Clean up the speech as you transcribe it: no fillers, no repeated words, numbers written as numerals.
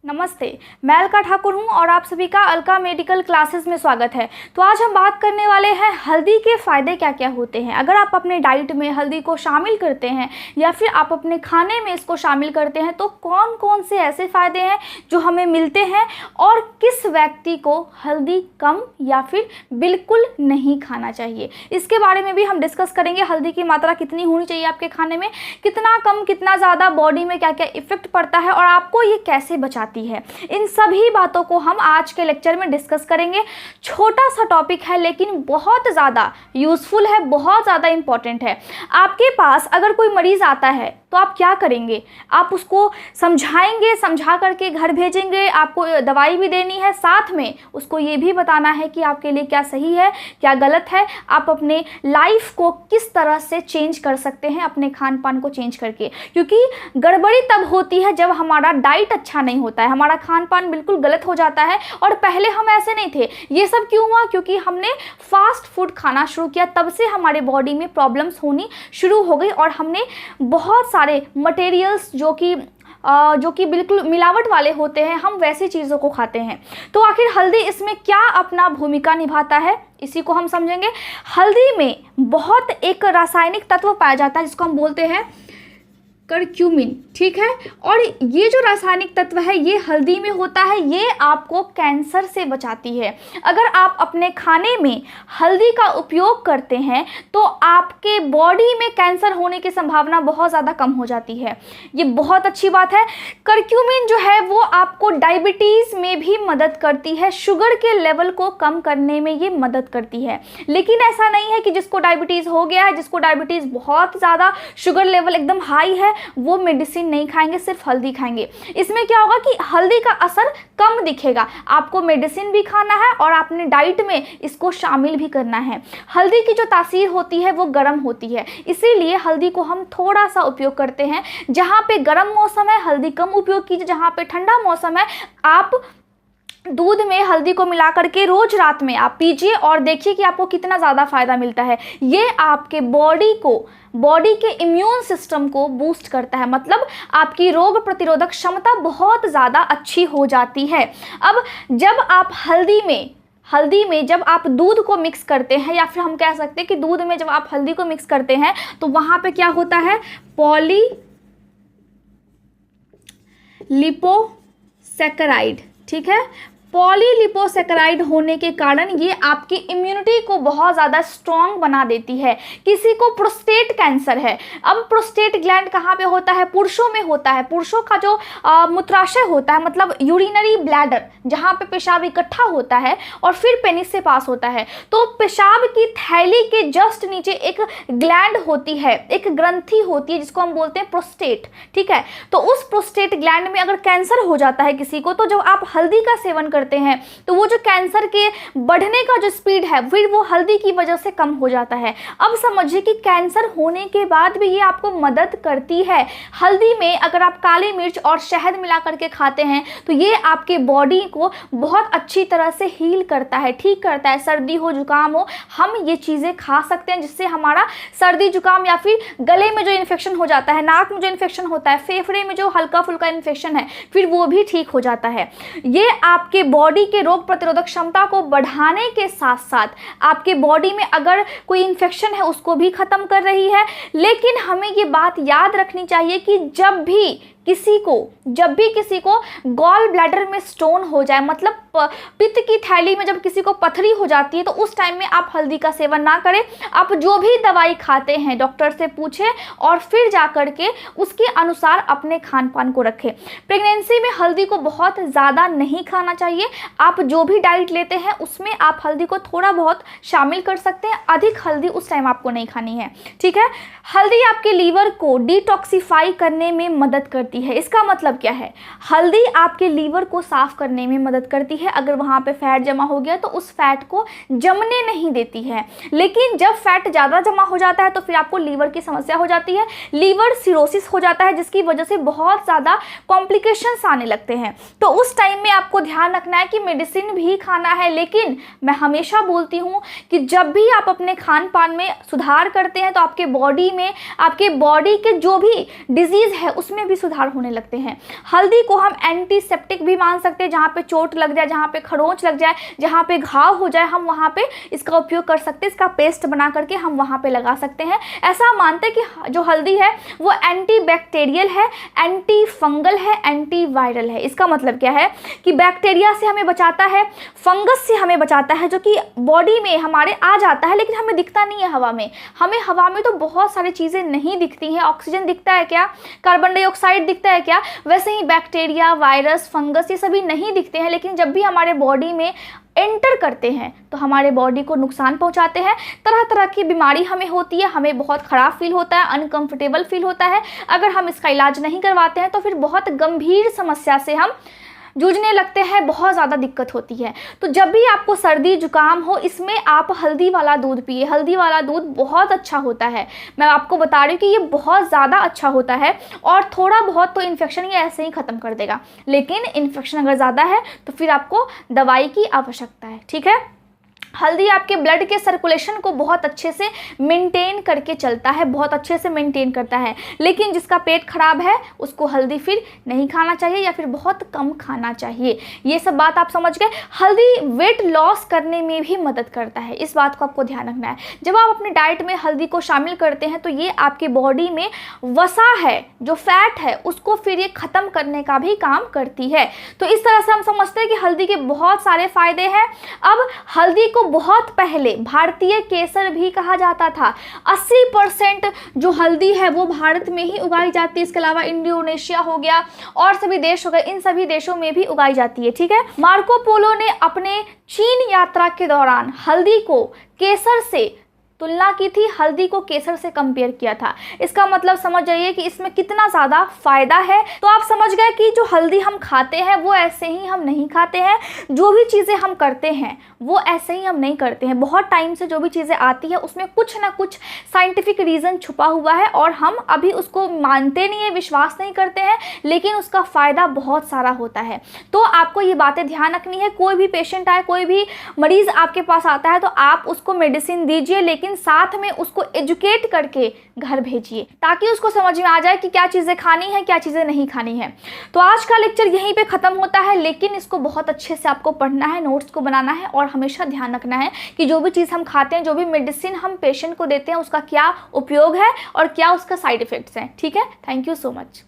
नमस्ते, मैं अलका ठाकुर हूं और आप सभी का अलका मेडिकल क्लासेस में स्वागत है। तो आज हम बात करने वाले हैं हल्दी के फ़ायदे क्या क्या होते हैं। अगर आप अपने डाइट में हल्दी को शामिल करते हैं या फिर आप अपने खाने में इसको शामिल करते हैं तो कौन कौन से ऐसे फ़ायदे हैं जो हमें मिलते हैं और किस व्यक्ति को हल्दी कम या फिर बिल्कुल नहीं खाना चाहिए, इसके बारे में भी हम डिस्कस करेंगे। हल्दी की मात्रा कितनी होनी चाहिए आपके खाने में, कितना कम कितना ज़्यादा, बॉडी में क्या क्या इफ़ेक्ट पड़ता है और आपको ये कैसे बचाती है। इन सभी बातों को हम आज के लेक्चर में डिस्कस करेंगे। छोटा सा टॉपिक है लेकिन बहुत ज़्यादा यूज़फुल है, बहुत ज़्यादा इंपॉर्टेंट है। आपके पास अगर कोई मरीज़ आता है तो आप क्या करेंगे? आप उसको समझाएंगे, समझा करके घर भेजेंगे, आपको दवाई भी देनी है, साथ में उसको ये भी बताना है कि आपके लिए क्या सही है क्या गलत है, आप अपने लाइफ को किस तरह से चेंज कर सकते हैं अपने खान पान को चेंज करके। क्योंकि गड़बड़ी तब होती है जब हमारा डाइट अच्छा नहीं होता है, हमारा खान पान बिल्कुल गलत हो जाता है। और पहले हम ऐसे नहीं थे। ये सब क्यों हुआ? क्योंकि हमने फास्ट फूड खाना शुरू किया, तब से हमारे बॉडी में प्रॉब्लम्स होनी शुरू हो गई और हमने बहुत सारे मटेरियल्स जो कि बिल्कुल मिलावट वाले होते हैं, हम वैसी चीज़ों को खाते हैं। तो आखिर हल्दी इसमें क्या अपना भूमिका निभाता है, इसी को हम समझेंगे। हल्दी में बहुत एक रासायनिक तत्व पाया जाता है जिसको हम बोलते हैं करक्यूमिन, ठीक है। और ये जो रासायनिक तत्व है ये हल्दी में होता है, ये आपको कैंसर से बचाती है। अगर आप अपने खाने में हल्दी का उपयोग करते हैं तो आपके बॉडी में कैंसर होने की संभावना बहुत ज़्यादा कम हो जाती है। ये बहुत अच्छी बात है। करक्यूमिन जो है वो आपको डायबिटीज़ में भी मदद करती है, शुगर के लेवल को कम करने में ये मदद करती है। लेकिन ऐसा नहीं है कि जिसको डायबिटीज़ हो गया है, जिसको डायबिटीज़ बहुत ज़्यादा, शुगर लेवल एकदम हाई है, वो मेडिसिन नहीं खाएंगे, सिर्फ हल्दी खाएंगे। इसमें क्या होगा कि हल्दी का असर कम दिखेगा। आपको मेडिसिन भी खाना है और आपने डाइट में इसको शामिल भी करना है। हल्दी की जो तासीर होती है वो गर्म होती है, इसीलिए हल्दी को हम थोड़ा सा उपयोग करते हैं। जहाँ पे गर्म मौसम है हल्दी कम उपयोग कीजिए, जहाँ पे ठंडा मौसम है आप दूध में हल्दी को मिला करके रोज रात में आप पीजिए और देखिए कि आपको कितना ज़्यादा फायदा मिलता है। ये आपके बॉडी के इम्यून सिस्टम को बूस्ट करता है, मतलब आपकी रोग प्रतिरोधक क्षमता बहुत ज़्यादा अच्छी हो जाती है। अब जब आप हल्दी में जब आप दूध को मिक्स करते हैं, या फिर हम कह सकते हैं कि दूध में जब आप हल्दी को मिक्स करते हैं तो वहाँ पे क्या होता है, पॉलीलिपोसैकेराइड, ठीक है। पॉलीलिपोसैकेराइड होने के कारण ये आपकी इम्यूनिटी को बहुत ज़्यादा स्ट्रॉन्ग बना देती है। किसी को प्रोस्टेट कैंसर है, अब प्रोस्टेट ग्लैंड कहाँ पे होता है? पुरुषों में होता है। पुरुषों का जो मूत्राशय होता है, मतलब यूरिनरी ब्लैडर, जहाँ पे पेशाब इकट्ठा होता है और फिर पेनिस से पास होता है, तो पेशाब की थैली के जस्ट नीचे एक ग्लैंड होती है, एक ग्रंथि होती है जिसको हम बोलते हैं प्रोस्टेट, ठीक है। तो उस प्रोस्टेट ग्लैंड में अगर कैंसर हो जाता है किसी को, तो जब आप हल्दी का सेवन करते हैं तो वो जो कैंसर के बढ़ने का जो स्पीड है फिर वो हल्दी की वजह से कम हो जाता है। अब समझिए कि कैंसर होने के बाद भी ये आपको मदद करती है। हल्दी में अगर आप काली मिर्च और शहद मिला करके खाते हैं तो ये आपके बॉडी को बहुत अच्छी तरह से हील करता है, ठीक करता है। सर्दी हो, जुकाम हो, हम ये चीज़ें खा सकते हैं जिससे हमारा सर्दी जुकाम या फिर गले में जो इन्फेक्शन हो जाता है, नाक में जो इन्फेक्शन होता है, फेफड़े में जो हल्का फुल्का इन्फेक्शन है, फिर वो भी ठीक हो जाता है। ये आपके बॉडी के रोग प्रतिरोधक क्षमता को बढ़ाने के साथ साथ आपके बॉडी में अगर कोई इन्फेक्शन है उसको भी खत्म कर रही है। लेकिन हमें ये बात याद रखनी चाहिए कि जब भी किसी को गॉल ब्लैडर में स्टोन हो जाए, मतलब पित्त की थैली में जब किसी को पथरी हो जाती है, तो उस टाइम में आप हल्दी का सेवन ना करें। आप जो भी दवाई खाते हैं डॉक्टर से पूछें और फिर जा कर के उसके अनुसार अपने खान पान को रखें। प्रेगनेंसी में हल्दी को बहुत ज़्यादा नहीं खाना चाहिए। आप जो भी डाइट लेते हैं उसमें आप हल्दी को थोड़ा बहुत शामिल कर सकते हैं, अधिक हल्दी उस टाइम आपको नहीं खानी है, ठीक है। हल्दी आपके लीवर को डिटॉक्सिफाई करने में मदद करती है। इसका मतलब क्या है? हल्दी आपके लीवर को साफ करने में मदद करती है। अगर वहाँ पे फैट जमा हो गया तो उस फैट को जमने नहीं देती है। लेकिन जब फैट ज़्यादा जमा हो जाता है तो फिर आपको लीवर की समस्या हो जाती है, लीवर सिरोसिस हो जाता है, जिसकी वजह से बहुत ज़्यादा कॉम्प्लिकेशंस आने लगते हैं। तो उस टाइम में आपको ध्यान रखना है कि मेडिसिन भी खाना है। लेकिन मैं हमेशा बोलती हूँ कि जब भी आप अपने खान पान में सुधार करते हैं तो आपके बॉडी के जो भी डिजीज़ है उसमें भी सुधार होने लगते हैं। हल्दी को हम एंटीसेप्टिक भी मान सकते हैं, जहाँ पे चोट लग जाए, जहाँ पे खरोंच लग जाए, जहाँ पे घाव हो जाए, हम वहाँ पे इसका उपयोग कर सकते हैं। इसका पेस्ट बना करके हम वहाँ पे लगा सकते हैं। ऐसा हम मानते हैं कि जो हल्दी है वो एंटीबैक्टीरियल है, एंटी फंगल है, एंटीवायरल है। इसका मतलब क्या है कि बैक्टीरिया से हमें बचाता है, फंगस से हमें बचाता है, जो कि बॉडी में हमारे आ जाता है लेकिन हमें दिखता नहीं है हवा में। हमें हवा में तो बहुत सारी चीज़ें नहीं दिखती हैं। ऑक्सीजन दिखता है क्या, कार्बन डाइऑक्साइड दिखता है क्या, वैसे ही बैक्टीरिया, वायरस, फंगस ये सभी नहीं दिखते हैं, लेकिन जब भी हमारे बॉडी में एंटर करते हैं तो हमारे बॉडी को नुकसान पहुंचाते हैं। तरह तरह की बीमारी हमें होती है, हमें बहुत ख़राब फील होता है, अनकंफर्टेबल फील होता है। अगर हम इसका इलाज नहीं करवाते हैं तो फिर बहुत गंभीर समस्या से हम जूझने लगते हैं, बहुत ज़्यादा दिक्कत होती है। तो जब भी आपको सर्दी जुकाम हो, इसमें आप हल्दी वाला दूध पिए। हल्दी वाला दूध बहुत अच्छा होता है, मैं आपको बता रही हूँ कि ये बहुत ज़्यादा अच्छा होता है। और थोड़ा बहुत तो इन्फेक्शन ये ऐसे ही ख़त्म कर देगा, लेकिन इन्फेक्शन अगर ज़्यादा है तो फिर आपको दवाई की आवश्यकता है। ठीक है, हल्दी आपके ब्लड के सर्कुलेशन को बहुत अच्छे से मेंटेन करके चलता है, बहुत अच्छे से मेंटेन करता है। लेकिन जिसका पेट खराब है उसको हल्दी फिर नहीं खाना चाहिए या फिर बहुत कम खाना चाहिए। ये सब बात आप समझ गए। हल्दी वेट लॉस करने में भी मदद करता है, इस बात को आपको ध्यान रखना है। जब आप अपने डाइट में हल्दी को शामिल करते हैं तो ये आपके बॉडी में वसा है, जो फैट है, उसको फिर ये ख़त्म करने का भी काम करती है। तो इस तरह से हम समझते हैं कि हल्दी के बहुत सारे फ़ायदे हैं। अब हल्दी को बहुत पहले भारतीय केसर भी कहा जाता था। 80% जो हल्दी है वो भारत में ही उगाई जाती है। इसके अलावा इंडोनेशिया हो गया और सभी देश हो गए, इन सभी देशों में भी उगाई जाती है। ठीक है, मार्को पोलो ने अपने चीन यात्रा के दौरान हल्दी को केसर से तुलना की थी, हल्दी को केसर से कंपेयर किया था। इसका मतलब समझ जाइए कि इसमें कितना ज़्यादा फ़ायदा है। तो आप समझ गए कि जो हल्दी हम खाते हैं वो ऐसे ही हम नहीं खाते हैं, जो भी चीज़ें हम करते हैं वो ऐसे ही हम नहीं करते हैं। बहुत टाइम से जो भी चीज़ें आती है उसमें कुछ ना कुछ साइंटिफिक रीज़न छुपा हुआ है और हम अभी उसको मानते नहीं है, विश्वास नहीं करते हैं, लेकिन उसका फ़ायदा बहुत सारा होता है। तो आपको ये बातें ध्यान रखनी है। कोई भी पेशेंट आए, कोई भी मरीज़ आपके पास आता है तो आप उसको मेडिसिन दीजिए, लेकिन साथ में उसको एजुकेट करके घर भेजिए ताकि उसको समझ में आ जाए कि क्या चीज़ें खानी है, क्या चीज़ें नहीं खानी है। तो आज का लेक्चर यहीं पे ख़त्म होता है, लेकिन इसको बहुत अच्छे से आपको पढ़ना है, नोट्स को बनाना है और हमेशा ध्यान रखना है कि जो भी चीज़ हम खाते हैं, जो भी मेडिसिन हम पेशेंट को देते हैं, उसका क्या उपयोग है और क्या उसका साइड इफ़ेक्ट्स हैं। ठीक है, थैंक यू सो मच।